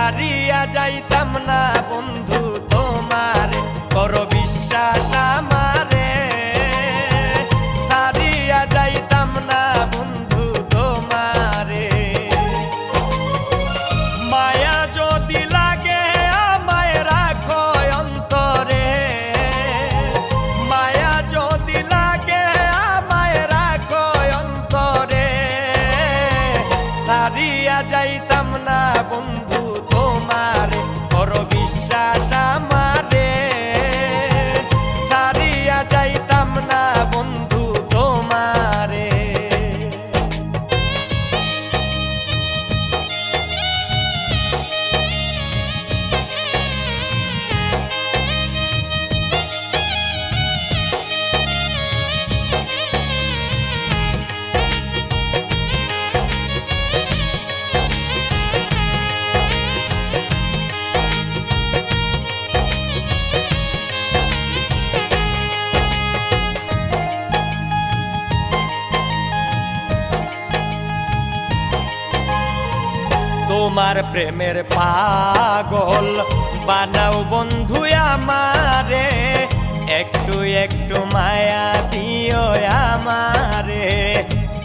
সারিয়া যাইতাম না বন্ধু তোমার, করো বিশ্বাস আমারে। সারিয়া যাইতাম না বন্ধু তোমারে। মায়া যদি লাগে আমায় রাখো অন্তরে, মায়া যদি লাগে আমায় রাখো অন্তরে। সারিয়া যাইতাম না বন্ধু তোমারে, করো বিশ্বাস আমারে। সারিয়া যাইতাম না বন্ধু তোমারে। তোমার প্রেমের পাগল বানাও বন্ধু আমারে, একটু একটু মায়া দিও আমারে।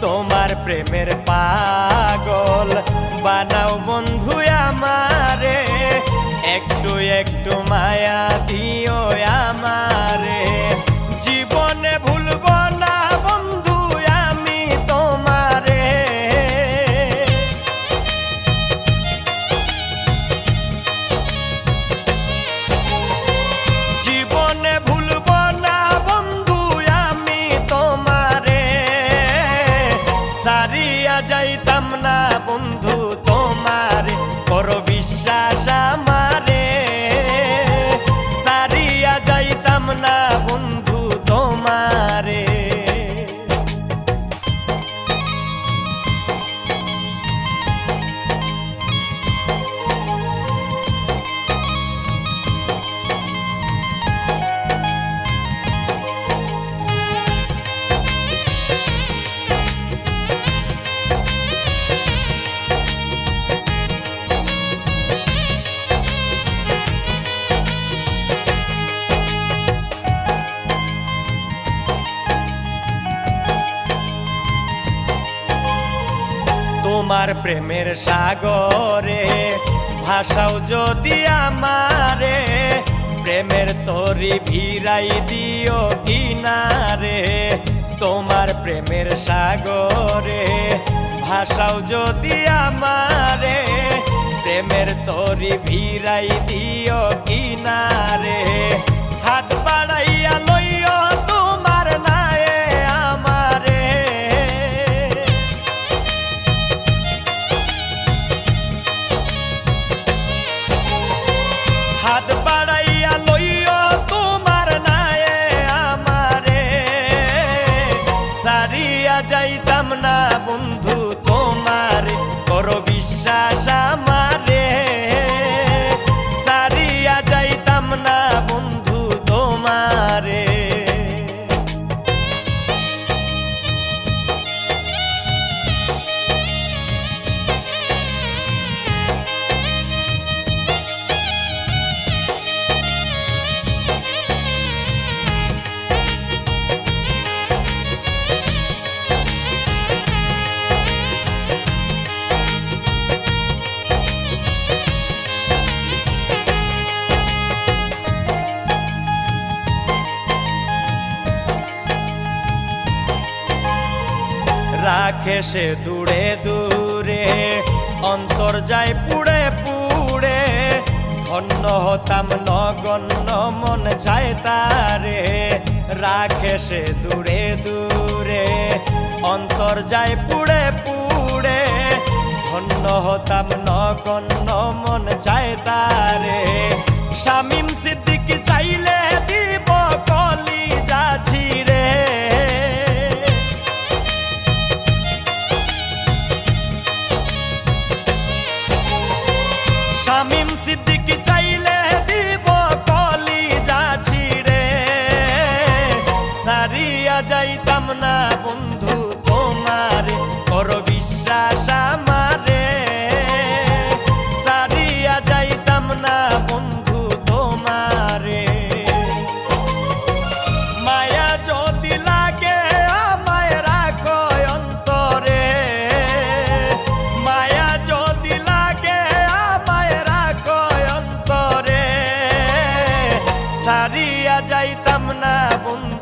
তোমার প্রেমের পাগল বানাও বন্ধু আমারে, একটু একটু মায়া দিও আমারে। জীবনে ভুলব না বন্ধু আমি তোমারে। জীবনে ভুলব না বন্ধু আমি তোমারে। সারিয়া যাইতাম না বন্ধু তোমারে, করো বিশ্বাস আমারে। সারিয়া যাইতাম না বন্ধু তোমারে। তোমার প্রেমের সাগরে ভাষাও যদি আমারে, প্রেমের তরি ভিড়াই দিও কিনারে। তোমার প্রেমের সাগরে ভাষাও যদি আমারে, প্রেমের তরি ভিড়াই দিও কিনারে। হাত বাড়াইয়া লইও তোমার নায়ে আমারে। হাত বাড়াইয়া লইও তোমার নায়ে আমারে। সারিয়া যাইতাম না বন্ধু তোমারে, করো বিশ্বাস আমারে। সারিয়া যাইতাম না বন্ধু তোমারে। রাখে সে দূরে দূরে, অন্তর যায় পুড়ে পুড়ে। ধন্য হতাম নগণ্য মন চায় তারে। রাখে সে দূরে দূরে, অন্তর যায় পুড়ে পুড়ে। ধন্য হতাম নগণ্য মন চায় তারে। শামীম সিদ্দিক চাইলে দিব কলিজা ছিঁড়ে। শামীম সিদ্দিক চাইলে দিব কলিজা ছিঁড়ে। সারিয়া যাইতাম না বন্ধু তোমারে, করো বিশ্বাস আমারে। সারিয়া যাই সারিয়া যাইতাম না বন্ধু